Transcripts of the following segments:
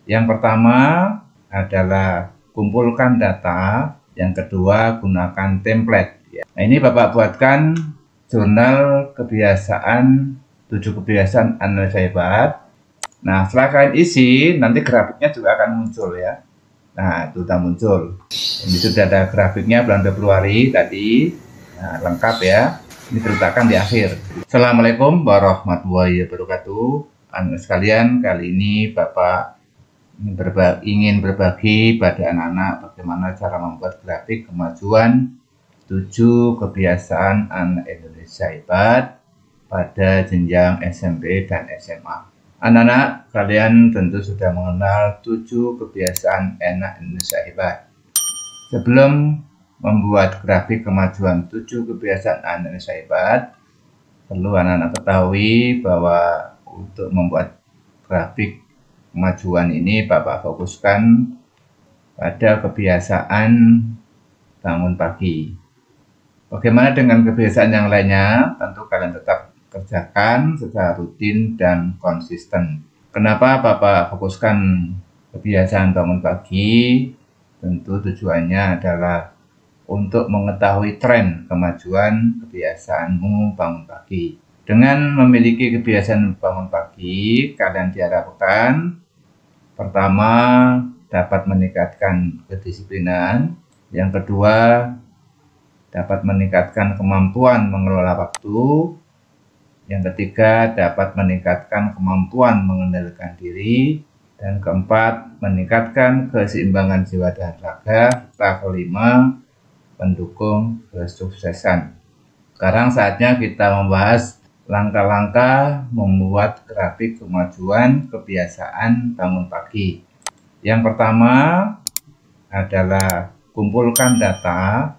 Yang pertama adalah kumpulkan data, yang kedua gunakan template. Nah, ini Bapak buatkan jurnal kebiasaan 7 kebiasaan analisa hebat. Nah, setelah kalian isi, nanti grafiknya juga akan muncul ya. Nah, itu sudah muncul. Ini sudah ada grafiknya bulan Februari tadi. Nah, lengkap ya. Ini diletakkan di akhir. Assalamualaikum warahmatullahi wabarakatuh. Anak sekalian, kali ini Bapak ingin berbagi pada anak-anak bagaimana cara membuat grafik kemajuan 7 kebiasaan anak Indonesia hebat pada jenjang SMP dan SMA. Anak-anak, kalian tentu sudah mengenal 7 kebiasaan anak Indonesia hebat. Sebelum membuat grafik kemajuan 7 kebiasaan anak Indonesia hebat, perlu anak-anak ketahui bahwa untuk membuat grafik kemajuan ini Bapak fokuskan pada kebiasaan bangun pagi. Bagaimana dengan kebiasaan yang lainnya? Tentu kalian tetap kerjakan secara rutin dan konsisten. Kenapa Bapak fokuskan kebiasaan bangun pagi? Tentu tujuannya adalah untuk mengetahui tren kemajuan kebiasaanmu bangun pagi. Dengan memiliki kebiasaan bangun pagi, kalian diharapkan pertama dapat meningkatkan kedisiplinan, yang kedua dapat meningkatkan kemampuan mengelola waktu, yang ketiga dapat meningkatkan kemampuan mengendalikan diri, dan keempat meningkatkan keseimbangan jiwa dan raga, serta kelima pendukung kesuksesan. Sekarang saatnya kita membahas langkah-langkah membuat grafik kemajuan kebiasaan bangun pagi. Yang pertama adalah kumpulkan data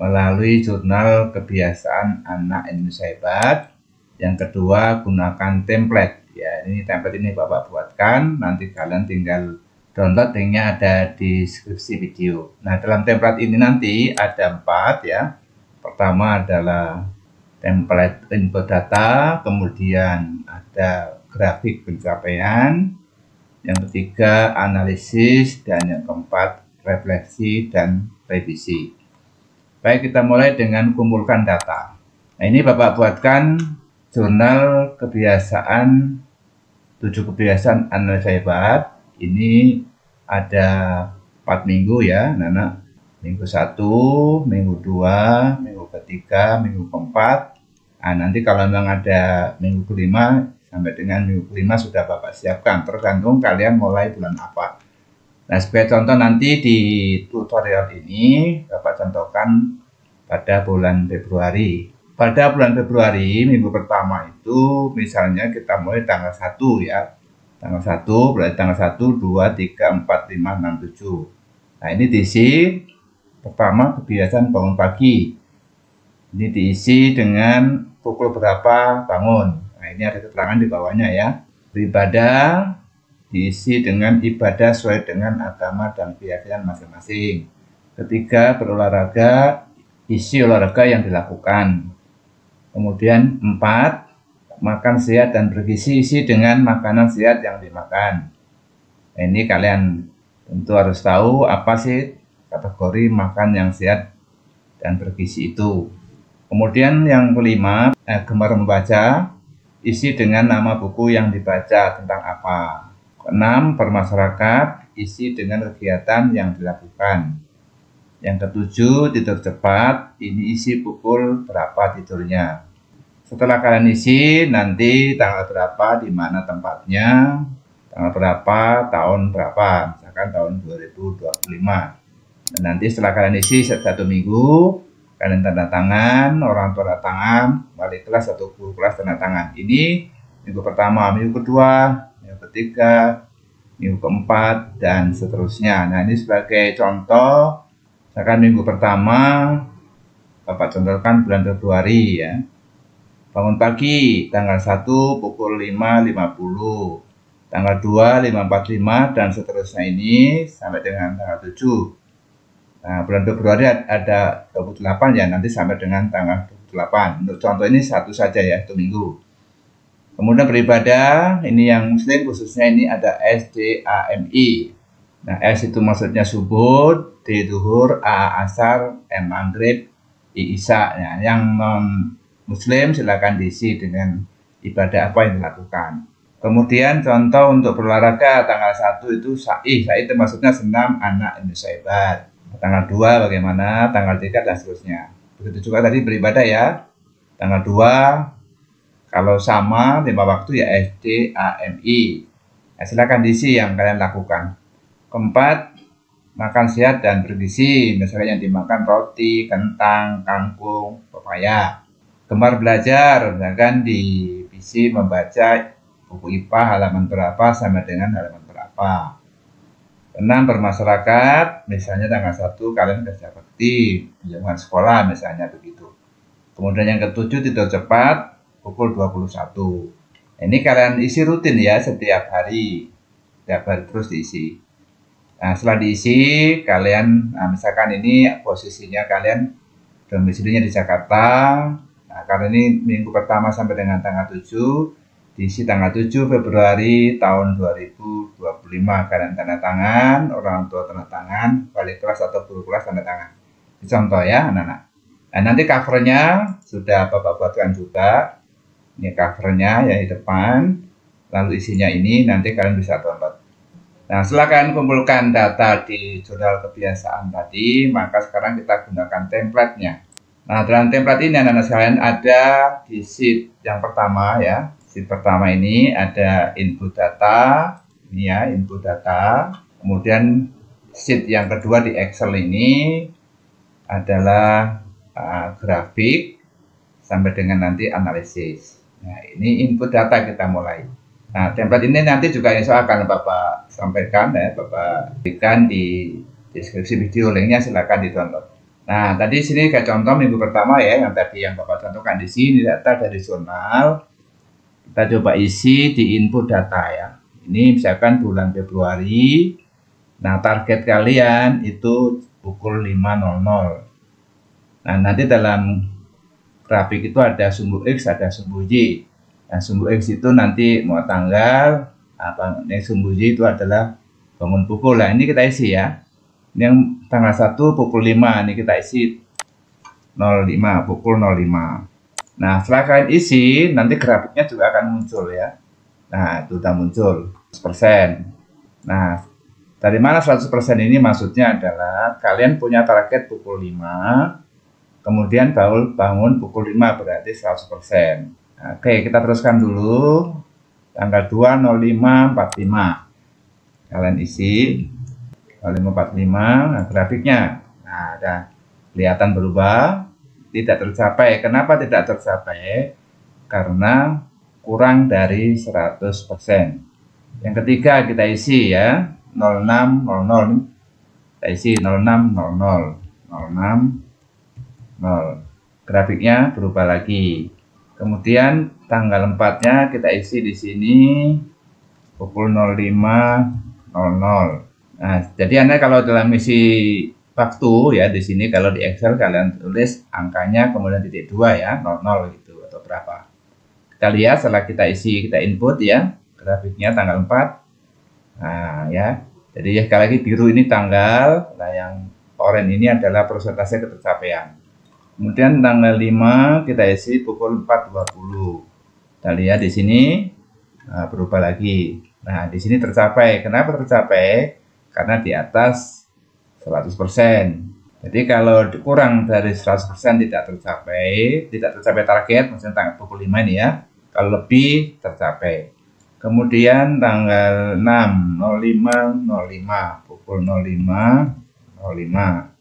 melalui jurnal kebiasaan anak Indonesia hebat. Yang kedua gunakan template. Ya, ini template ini Bapak buatkan, nanti kalian tinggal download, linknya ada di deskripsi video. Nah, dalam template ini nanti ada 4 ya. Pertama adalah template input data, kemudian ada grafik pencapaian, yang ketiga analisis, dan yang keempat refleksi dan revisi. Baik, kita mulai dengan kumpulkan data. Nah, ini Bapak buatkan jurnal kebiasaan 7 kebiasaan analisa hebat. Ini ada 4 minggu ya, anak-anak. Minggu 1, minggu 2, minggu ketiga, minggu keempat. Nah, nanti kalau memang ada minggu kelima sampai dengan minggu kelima sudah Bapak siapkan, tergantung kalian mulai bulan apa. Nah, sebagai contoh nanti di tutorial ini Bapak contohkan pada bulan Februari. Pada bulan Februari, minggu pertama itu misalnya kita mulai tanggal 1 ya. Tanggal 1 berarti tanggal 1, 2, 3, 4, 5, 6, 7. Nah, ini diisi. Pertama, kebiasaan bangun pagi. Ini diisi dengan pukul berapa bangun. Nah, ini ada keterangan di bawahnya ya. Beribadah diisi dengan ibadah sesuai dengan agama dan keyakinan masing-masing. Ketiga, berolahraga, isi olahraga yang dilakukan. Kemudian 4, makan sehat dan bergizi, isi dengan makanan sehat yang dimakan. Nah, ini kalian tentu harus tahu apa sih kategori makan yang sehat dan bergizi itu. Kemudian yang kelima, gemar membaca, isi dengan nama buku yang dibaca tentang apa. Keenam, bermasyarakat, isi dengan kegiatan yang dilakukan. Yang ketujuh, tidur cepat, ini isi pukul berapa tidurnya. Setelah kalian isi, nanti tanggal berapa, di mana tempatnya, tanggal berapa, tahun berapa, misalkan tahun 2025. Dan nanti setelah kalian isi 1 minggu, kalian tanda tangan, orang tua tanda tangan, wali kelas atau guru kelas tanda tangan. Ini minggu pertama, minggu kedua, minggu ketiga, minggu keempat, dan seterusnya. Nah, ini sebagai contoh, misalkan minggu pertama, Bapak contohkan bulan Februari ya. Bangun pagi, tanggal 1 pukul 5.50, tanggal 2, 5.45, dan seterusnya ini sampai dengan tanggal 7. Nah, bulan Februari ada 28 ya, nanti sampai dengan tanggal 28. Untuk contoh ini 1 saja ya, 1 minggu. Kemudian beribadah, ini yang muslim khususnya ini ada SDAMI. Nah, S itu maksudnya subuh, D duhur, A asar, M maghrib, I isya. Nah, yang non muslim silakan diisi dengan ibadah apa yang dilakukan. Kemudian contoh untuk berolahraga tanggal 1 itu sa'i. Sa'i itu maksudnya senam anak Indonesia hebat. Tanggal 2 bagaimana, tanggal 3 dan seterusnya. Begitu juga tadi beribadah ya. Tanggal 2 kalau sama 5 waktu ya SDAMI. Nah, silakan diisi yang kalian lakukan. Keempat, makan sehat dan bergizi. Misalnya yang dimakan roti, kentang, kangkung, pepaya. Gemar belajar, misalkan di PC membaca buku IPA halaman berapa sama dengan halaman berapa. 6, bermasyarakat, misalnya tanggal 1 kalian kerja bakti, kunjungan sekolah misalnya begitu. Kemudian yang ketujuh, tidur cepat, pukul 21. Ini kalian isi rutin ya setiap hari terus diisi. Nah, setelah diisi kalian, nah misalkan ini posisinya kalian domisilinya di Jakarta. Nah, karena ini minggu pertama sampai dengan tanggal 7, diisi tanggal 7 Februari tahun 2025. Kalian tanda tangan, orang tua tanda tangan, wali kelas atau guru kelas tanda tangan. Ini contoh ya anak-anak. Nah, nanti covernya sudah Bapak buatkan juga. Ini covernya ya di depan, lalu isinya ini nanti kalian bisa download. Nah, setelah kalian kumpulkan data di jurnal kebiasaan tadi, maka sekarang kita gunakan template-nya. Nah, dalam template ini anak-anak sekalian ada di sheet yang pertama ya. Sheet pertama ini ada input data, ini ya input data. Kemudian sheet yang kedua di Excel ini adalah grafik sampai dengan nanti analisis. Nah, ini input data kita mulai. Nah, template ini nanti juga insya Allah akan Bapak sampaikan ya, Bapak berikan di deskripsi video, linknya silakan di-download. Nah, tadi sini kayak contoh minggu pertama ya, yang tadi yang Bapak contohkan di sini data dari jurnal. Kita coba isi di input data ya. Ini misalkan bulan Februari. Nah, target kalian itu pukul 5.00. Nah, nanti dalam grafik itu ada sumbu X, ada sumbu Y. Nah, sumbu X itu nanti mau tanggal, yang sumbu Y itu adalah bangun pukul. Nah, ini kita isi ya. Ini yang tanggal 1 pukul 5, ini kita isi 05, pukul 05. Nah, setelah kalian isi, nanti grafiknya juga akan muncul ya. Nah, itu sudah muncul 100%. Nah, dari mana 100% ini maksudnya adalah kalian punya target pukul 5, kemudian bangun pukul 5 berarti 100%. Oke, kita teruskan dulu. Tanggal 2/05/45. Kalian isi 05/45. Nah, grafiknya. Nah, ada kelihatan berubah. Tidak tercapai. Kenapa tidak tercapai? Karena kurang dari 100%. Yang ketiga kita isi ya. 0600. Kita isi 0600. 0600. Grafiknya berubah lagi. Kemudian tanggal 4-nya kita isi di sini pukul 05.00. Nah, jadi Anda kalau dalam isi waktu ya di sini kalau di Excel kalian tulis angkanya kemudian titik 2 ya, 00 gitu atau berapa. Kita lihat setelah kita isi, kita input ya, grafiknya tanggal 4. Nah, ya. Jadi ya sekali lagi biru ini tanggal, nah yang oranye ini adalah persentase ketercapaian. Kemudian tanggal 5 kita isi pukul 4.20. Kita lihat di sini berubah lagi. Nah, di sini tercapai. Kenapa tercapai? Karena di atas 100%. Jadi kalau kurang dari 100% tidak tercapai target, maksudnya tanggal pukul 5 ini ya. Kalau lebih tercapai. Kemudian tanggal 6/05/05 pukul 05.05.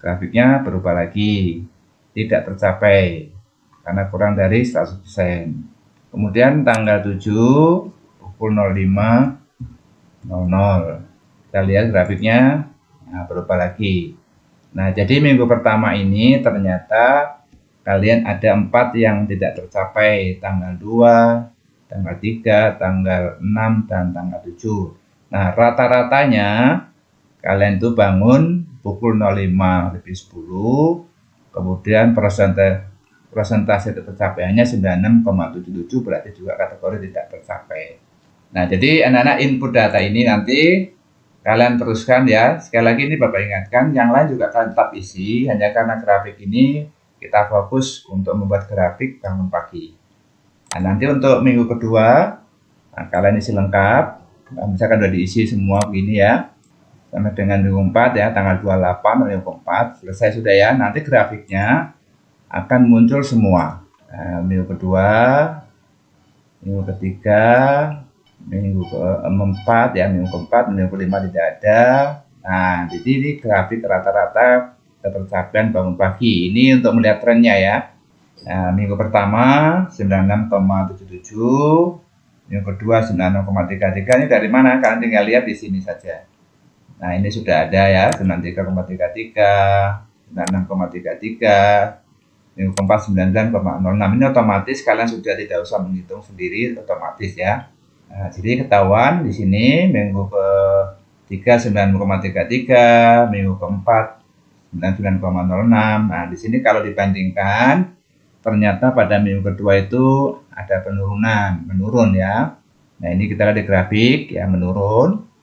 Grafiknya berubah lagi. Tidak tercapai karena kurang dari 100%. Kemudian tanggal 7 pukul 05.00. Kita lihat grafiknya berubah lagi. Nah, jadi minggu pertama ini ternyata kalian ada 4 yang tidak tercapai, tanggal 2, tanggal 3, tanggal 6, dan tanggal 7. Nah, rata-ratanya kalian itu bangun pukul 05.10, kemudian persentase persentase tercapaiannya 96,77, berarti juga kategori tidak tercapai. Nah, jadi anak-anak input data ini nanti kalian teruskan ya. Sekali lagi ini Bapak ingatkan, yang lain juga kalian tetap isi, hanya karena grafik ini kita fokus untuk membuat grafik bangun pagi. Nah, nanti untuk minggu kedua, nah, kalian isi lengkap. Nah, misalkan sudah diisi semua begini ya, sampai dengan minggu 4 ya, tanggal 28 minggu 4 selesai sudah ya. Nanti grafiknya akan muncul semua. Nah, minggu kedua, minggu ketiga, minggu keempat ya, minggu keempat, minggu kelima tidak ada. Nah, jadi ini grafik rata-rata ketercapaian bangun pagi. Ini untuk melihat trennya ya. Nah, minggu pertama 96,77, minggu kedua 96,33. Ini dari mana? Kalian tinggal lihat di sini saja. Nah, ini sudah ada ya, 93,33, 96,33, minggu keempat 99,06. Ini otomatis kalian sudah tidak usah menghitung sendiri, otomatis ya. Nah, jadi ketahuan di sini minggu ketiga 90,33, minggu keempat 99,06. Nah, di sini kalau dibandingkan ternyata pada minggu kedua itu ada penurunan, menurun ya. Nah, ini kita lihat di grafik ya, menurun.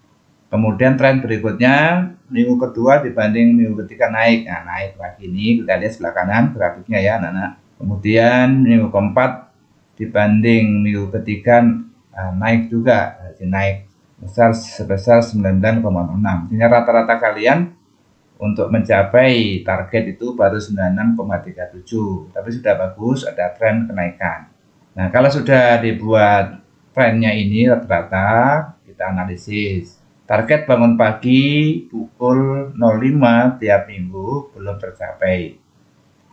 Kemudian tren berikutnya minggu kedua dibanding minggu ketiga naik. Nah, naik lagi ini kita lihat sebelah kanan grafiknya ya, anak-anak. Kemudian minggu keempat dibanding minggu ketiga naik juga, jadi naik sebesar 99,06. Ini rata-rata kalian untuk mencapai target itu baru 96,37, tapi sudah bagus, ada tren kenaikan. Nah, kalau sudah dibuat trennya ini rata-rata, kita analisis. Target bangun pagi pukul 05 tiap minggu belum tercapai.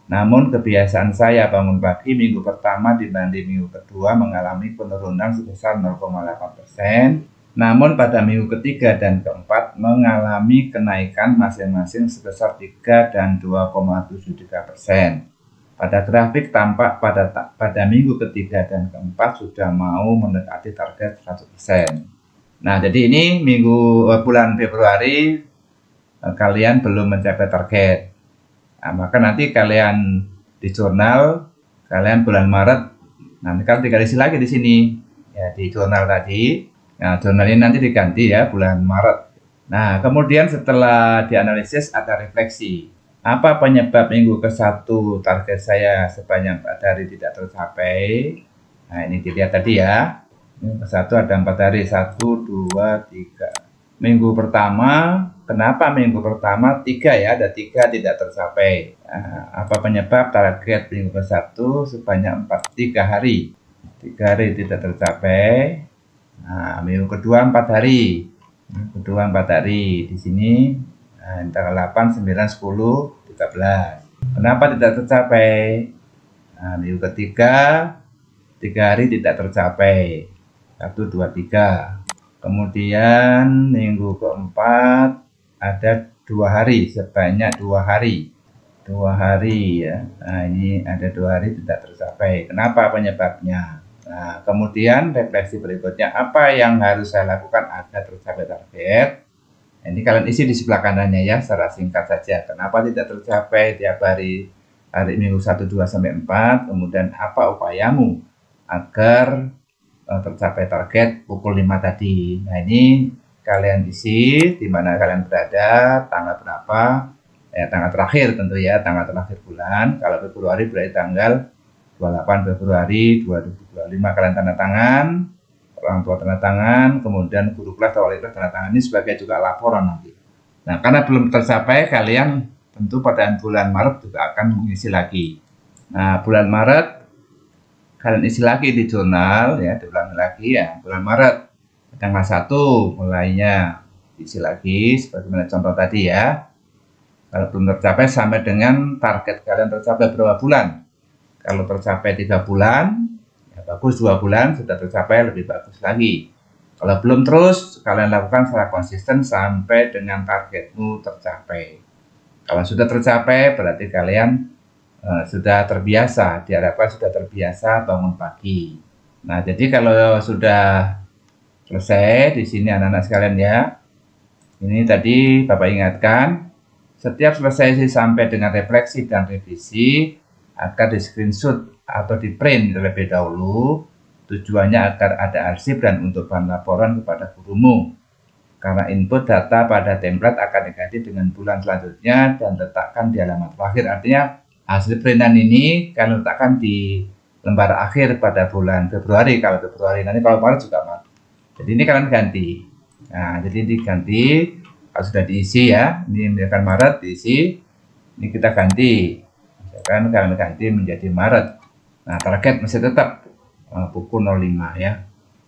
Namun kebiasaan saya bangun pagi minggu pertama dibanding minggu kedua mengalami penurunan sebesar 0,8%. Namun pada minggu ketiga dan keempat mengalami kenaikan masing-masing sebesar 3 dan 2,73%. Pada grafik tampak pada minggu ketiga dan keempat sudah mau mendekati target 100%. Nah, jadi ini bulan Februari kalian belum mencapai target. Nah, maka nanti kalian di jurnal, kalian bulan Maret, nanti kalian tinggal isi lagi di sini ya, di jurnal tadi. Nah, jurnal ini nanti diganti ya bulan Maret. Nah, kemudian setelah dianalisis ada refleksi. Apa penyebab minggu ke-1 target saya sebanyak 4 hari tidak tercapai? Nah, ini dilihat tadi ya. Minggu ke-1 ada 4 hari, 1, 2, 3. Minggu pertama, kenapa minggu pertama 3 ya, ada 3 tidak tercapai. Nah, apa penyebab target minggu ke-1 sebanyak 3 hari? 3 hari tidak tercapai. Nah, minggu kedua 4 hari. Minggu kedua 4 hari. Di sini tanggal 8, 9, 10, 13. Kenapa tidak tercapai? Nah, minggu ketiga 3 hari tidak tercapai. 1, 2, 3. Kemudian minggu keempat ada 2 hari, sebanyak 2 hari. 2 hari ya. Nah, ini ada 2 hari tidak tercapai. Kenapa penyebabnya? Nah, kemudian refleksi berikutnya, apa yang harus saya lakukan agar tercapai target? Ini kalian isi di sebelah kanannya ya, secara singkat saja. Kenapa tidak tercapai tiap hari minggu 1, 2, sampai 4? Kemudian apa upayamu agar tercapai target pukul 5 tadi? Nah, ini kalian isi di mana kalian berada, tanggal berapa, tanggal terakhir tentu ya, tanggal terakhir bulan. Kalau Februari berarti tanggal 28 Februari 2025 kalian tanda tangan, orang tua tanda tangan, kemudian guru kelas atau wali kelas tanda tangan. Ini sebagai juga laporan nanti. Nah, karena belum tercapai, kalian tentu pada bulan Maret juga akan mengisi lagi. Nah, bulan Maret kalian isi lagi di jurnal ya, diulangi lagi ya, bulan Maret tanggal 1 mulainya isi lagi sebagaimana contoh tadi ya. Kalau belum tercapai sampai dengan target kalian tercapai berapa bulan? Kalau tercapai 3 bulan, ya bagus, 2 bulan sudah tercapai lebih bagus lagi. Kalau belum, terus kalian lakukan secara konsisten sampai dengan targetmu tercapai. Kalau sudah tercapai, berarti kalian sudah terbiasa, diharapkan sudah terbiasa bangun pagi. Nah, jadi kalau sudah selesai di sini anak-anak sekalian ya, ini tadi Bapak ingatkan, setiap selesai sampai dengan refleksi dan revisi, agar di screenshot atau di print terlebih dahulu. Tujuannya agar ada arsip dan untuk bahan laporan kepada gurumu. Karena input data pada template akan diganti dengan bulan selanjutnya dan letakkan di alamat terakhir. Artinya hasil printan ini kalian letakkan di lembar akhir pada bulan Februari. Kalau Februari, nanti kalau Maret juga Maret. Jadi ini kalian ganti. Nah, jadi diganti. Kalau sudah diisi ya, ini misalkan Maret diisi, ini kita ganti. Misalkan kalian ganti menjadi Maret. Nah, target masih tetap pukul 05 ya.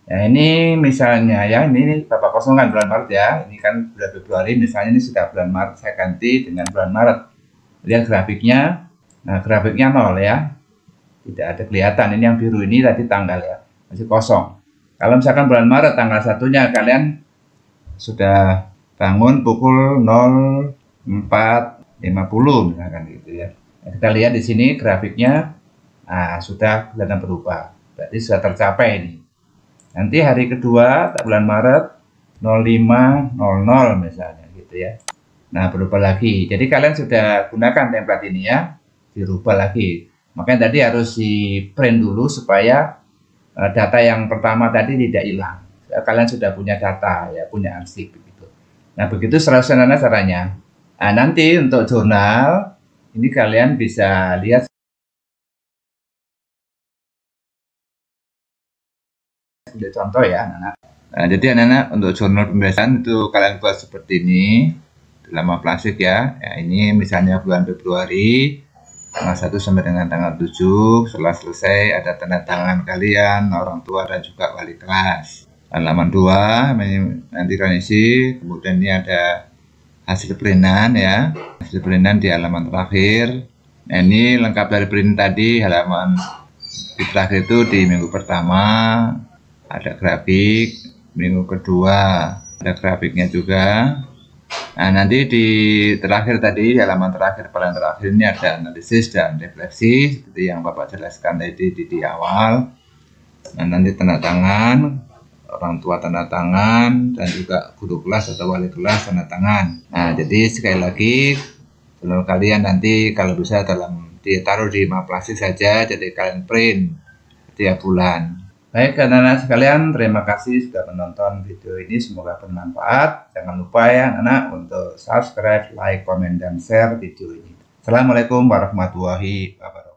Nah, ini misalnya ya, ini Bapak kosongkan bulan Maret ya. Ini kan sudah Februari, misalnya ini sudah bulan Maret, saya ganti dengan bulan Maret. Lihat grafiknya. Nah, grafiknya 0 ya. Tidak ada kelihatan. Ini yang biru ini tadi tanggal ya. Masih kosong. Kalau misalkan bulan Maret tanggal 1-nya kalian sudah bangun pukul 04.50 misalkan gitu ya. Nah, kita lihat di sini grafiknya sudah kelihatan berubah. Berarti sudah tercapai ini. Nanti hari kedua bulan Maret 05.00 misalnya gitu ya. Nah, berubah lagi. Jadi kalian sudah gunakan template ini ya, dirubah lagi. Makanya tadi harus di print dulu supaya data yang pertama tadi tidak hilang. Kalian sudah punya data ya, punya arsip begitu. Nah, begitu sederhana caranya. Nah, nanti untuk jurnal ini kalian bisa lihat sebagai contoh ya, anak-anak. Nah, jadi anak-anak untuk jurnal pembiasaan itu kalian buat seperti ini dalam plastik ya. Ya, ini misalnya bulan Februari tanggal 1 sampai dengan tanggal 7. Setelah selesai ada tanda tangan kalian, orang tua dan juga wali kelas. Halaman 2 nanti kalian isi. Kemudian ini ada hasil printan ya. Hasil printan di halaman terakhir. Nah, ini lengkap dari print tadi. Halaman di terakhir itu di minggu pertama ada grafik, minggu kedua ada grafiknya juga. Nah, nanti di terakhir tadi, di halaman terakhir paling terakhir ini ada analisis dan refleksi seperti yang Bapak jelaskan tadi di awal. Nah, nanti tanda tangan, orang tua tanda tangan, dan juga guru kelas atau wali kelas tanda tangan. Nah, jadi sekali lagi jurnal kalian nanti kalau bisa ditaruh di plastik saja, jadi kalian print setiap bulan. Baik anak-anak sekalian, terima kasih sudah menonton video ini, semoga bermanfaat. Jangan lupa ya anak-anak untuk subscribe, like, komen, dan share video ini. Assalamualaikum warahmatullahi wabarakatuh.